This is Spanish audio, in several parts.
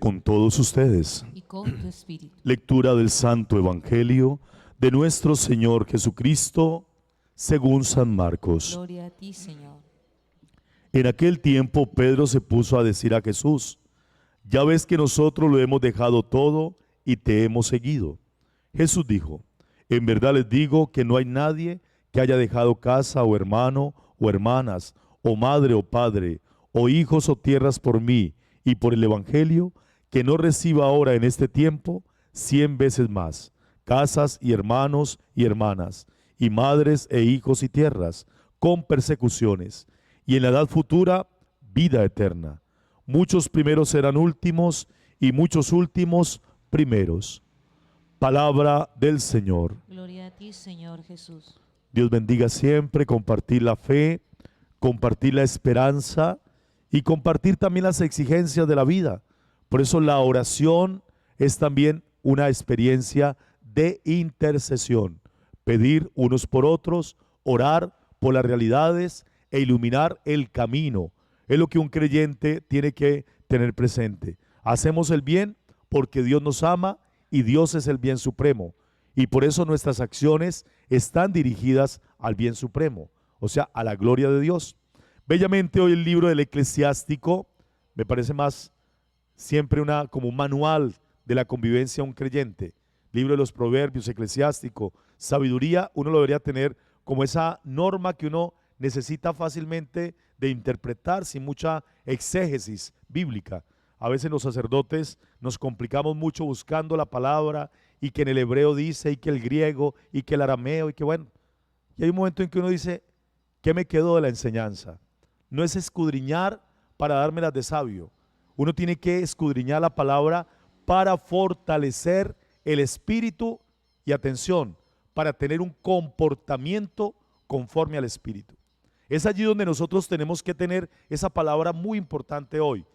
con todos ustedes. y con tu espíritu. Lectura del Santo Evangelio de nuestro Señor Jesucristo según San Marcos. Gloria a ti, Señor. En aquel tiempo Pedro se puso a decir a Jesús: ya ves que nosotros lo hemos dejado todo y te hemos seguido. Jesús dijo: en verdad les digo que no hay nadie que haya dejado casa o hermano o hermanas o madre o padre o hijos o tierras por mí y por el Evangelio, que no reciba ahora en este tiempo 100 veces más, casas y hermanos y hermanas, y madres e hijos y tierras, con persecuciones, y en la edad futura vida eterna. Muchos primeros serán últimos, y muchos últimos primeros. Palabra del Señor. Gloria a ti, Señor Jesús. Dios bendiga siempre compartir la fe, compartir la esperanza y compartir también las exigencias de la vida. Por eso la oración es también una experiencia de intercesión. Pedir unos por otros, orar por las realidades e iluminar el camino. Es lo que un creyente tiene que tener presente. Hacemos el bien porque Dios nos ama y Dios es el bien supremo. Y por eso nuestras acciones están dirigidas al bien supremo, o sea, a la gloria de Dios. Bellamente hoy el libro del Eclesiástico me parece más siempre como un manual de la convivencia de un creyente. Libro de los Proverbios, Eclesiástico, sabiduría, uno lo debería tener como esa norma que uno necesita fácilmente de interpretar sin mucha exégesis bíblica. A veces los sacerdotes nos complicamos mucho buscando la palabra y que en el hebreo dice y que el griego y que el arameo y que bueno. Y hay un momento en que uno dice, ¿qué me quedó de la enseñanza? No es escudriñar para dármelas de sabio. Uno tiene que escudriñar la palabra para fortalecer el espíritu y atención, para tener un comportamiento conforme al espíritu. Es allí donde nosotros tenemos que tener esa palabra muy importante hoy.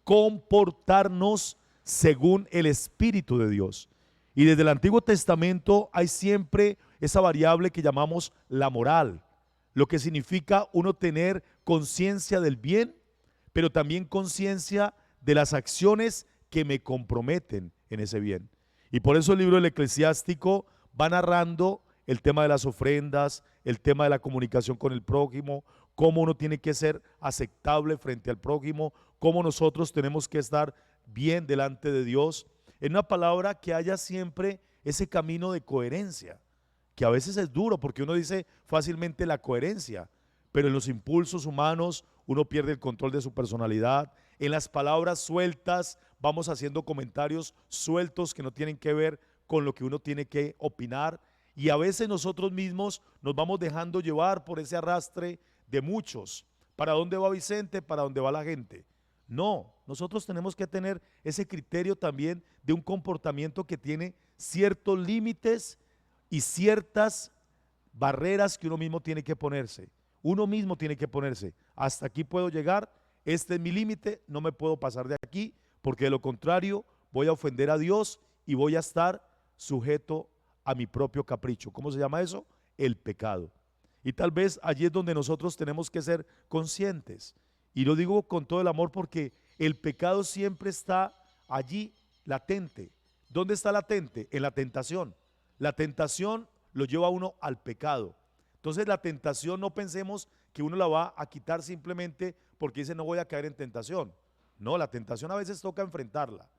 Comportarnos según el Espíritu de Dios. Y desde el Antiguo Testamento hay siempre esa variable que llamamos la moral, lo que significa uno tener conciencia del bien, pero también conciencia de las acciones que me comprometen en ese bien. Y por eso el libro del Eclesiástico va narrando el tema de las ofrendas, el tema de la comunicación con el prójimo, cómo uno tiene que ser aceptable frente al prójimo, cómo nosotros tenemos que estar bien delante de Dios. En una palabra, que haya siempre ese camino de coherencia, que a veces es duro porque uno dice fácilmente la coherencia, pero en los impulsos humanos uno pierde el control de su personalidad. En las palabras sueltas vamos haciendo comentarios sueltos que no tienen que ver con lo que uno tiene que opinar. Y a veces nosotros mismos nos vamos dejando llevar por ese arrastre de muchos. ¿Para dónde va Vicente? ¿Para dónde va la gente? No, nosotros tenemos que tener ese criterio también de un comportamiento que tiene ciertos límites y ciertas barreras que uno mismo tiene que ponerse. Uno mismo tiene que ponerse. Hasta aquí puedo llegar, este es mi límite, no me puedo pasar de aquí, porque de lo contrario voy a ofender a Dios y voy a estar sujeto a mi propio capricho. ¿Cómo se llama eso? El pecado. Y tal vez allí es donde nosotros tenemos que ser conscientes. Y lo digo con todo el amor porque el pecado siempre está allí latente. ¿Dónde está latente? En la tentación. La tentación lo lleva a uno al pecado. Entonces la tentación no pensemos que uno la va a quitar simplemente porque dice no voy a caer en tentación. No, la tentación a veces toca enfrentarla.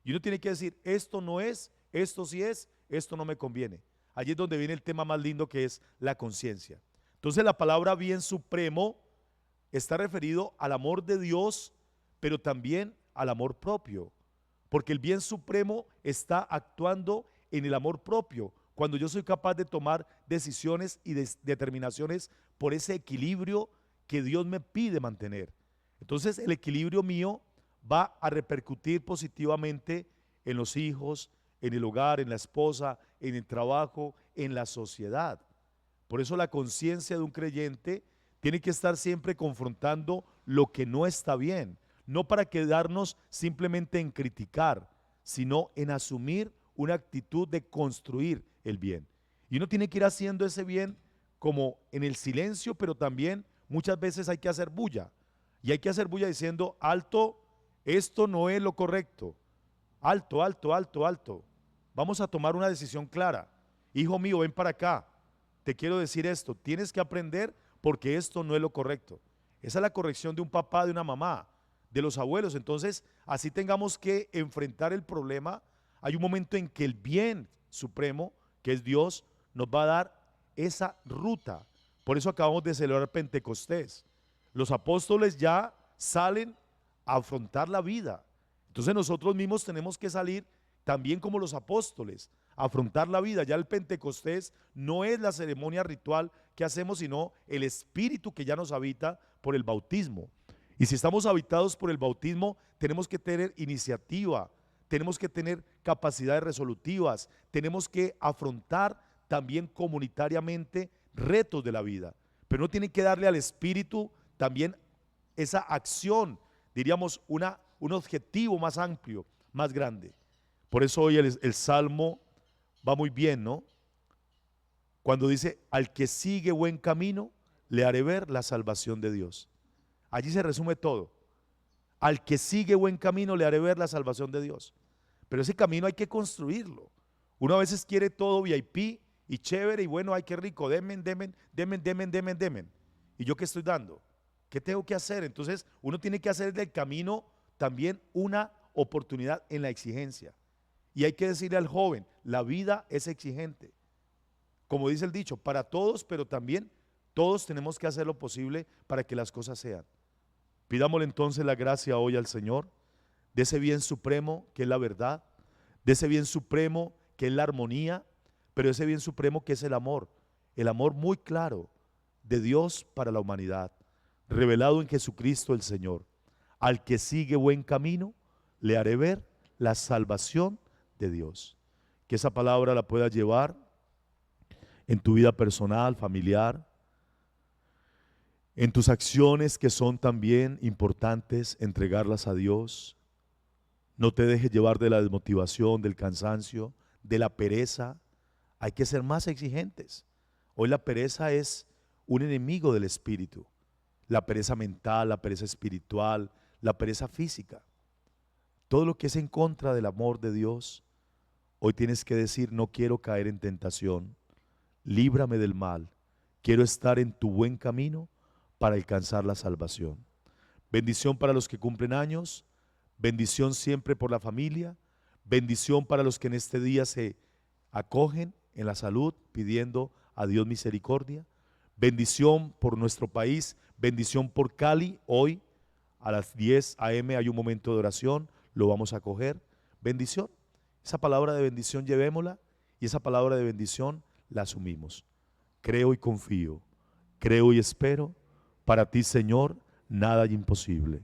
Y uno tiene que decir esto no es, esto sí es, esto no me conviene. Allí es donde viene el tema más lindo, que es la conciencia. Entonces la palabra bien supremo está referido al amor de Dios, pero también al amor propio, porque el bien supremo está actuando en el amor propio, cuando yo soy capaz de tomar decisiones y determinaciones por ese equilibrio que Dios me pide mantener. Entonces el equilibrio mío va a repercutir positivamente en los hijos, en el hogar, en la esposa, en el trabajo, en la sociedad. Por eso la conciencia de un creyente tiene que estar siempre confrontando lo que no está bien, no para quedarnos simplemente en criticar, sino en asumir una actitud de construir el bien. Y uno tiene que ir haciendo ese bien como en el silencio, pero también muchas veces hay que hacer bulla. Y hay que hacer bulla diciendo, alto, esto no es lo correcto. alto, alto, alto, alto. Vamos a tomar una decisión clara. Hijo mío, ven para acá. Te quiero decir esto, tienes que aprender porque esto no es lo correcto. Esa es la corrección de un papá, de una mamá, de los abuelos. Entonces, así tengamos que enfrentar el problema. Hay un momento en que el bien supremo, que es Dios, nos va a dar esa ruta. Por eso acabamos de celebrar Pentecostés. Los apóstoles ya salen a afrontar la vida. Entonces nosotros mismos tenemos que salir también como los apóstoles, a afrontar la vida. Ya el Pentecostés no es la ceremonia ritual que hacemos, sino el Espíritu que ya nos habita por el bautismo. Y si estamos habitados por el bautismo, tenemos que tener iniciativa, tenemos que tener capacidades resolutivas, tenemos que afrontar también comunitariamente retos de la vida. Pero no tiene que darle al Espíritu también esa acción, diríamos un objetivo más amplio, más grande. Por eso hoy el Salmo va muy bien, ¿no? Cuando dice, al que sigue buen camino, le haré ver la salvación de Dios. Allí se resume todo. Al que sigue buen camino, le haré ver la salvación de Dios. Pero ese camino hay que construirlo. Uno a veces quiere todo VIP y chévere y bueno, ay, qué rico, demen, demen, demen, demen, demen, demen. ¿Y yo qué estoy dando? ¿Qué tengo que hacer? Entonces, uno tiene que hacer del camino también una oportunidad en la exigencia. Y hay que decirle al joven, la vida es exigente. Como dice el dicho, para todos, pero también todos tenemos que hacer lo posible para que las cosas sean. Pidámosle entonces la gracia hoy al Señor, de ese bien supremo que es la verdad, de ese bien supremo que es la armonía, pero ese bien supremo que es el amor muy claro de Dios para la humanidad, revelado en Jesucristo el Señor. Al que sigue buen camino, le haré ver la salvación de Dios. Que esa palabra la puedas llevar en tu vida personal, familiar, en tus acciones que son también importantes, entregarlas a Dios. No te dejes llevar de la desmotivación, del cansancio, de la pereza. Hay que ser más exigentes. Hoy la pereza es un enemigo del espíritu. La pereza mental, la pereza espiritual, la pereza física. Todo lo que es en contra del amor de Dios. Hoy tienes que decir, no quiero caer en tentación. Líbrame del mal. Quiero estar en tu buen camino para alcanzar la salvación. Bendición para los que cumplen años, bendición siempre por la familia, bendición para los que en este día se acogen en la salud pidiendo a Dios misericordia, bendición por nuestro país, bendición por Cali. Hoy a las 10 a.m. hay un momento de oración, lo vamos a coger. Bendición, esa palabra de bendición llevémosla y esa palabra de bendición la asumimos. Creo y confío, creo y espero. Para ti, Señor, nada hay imposible.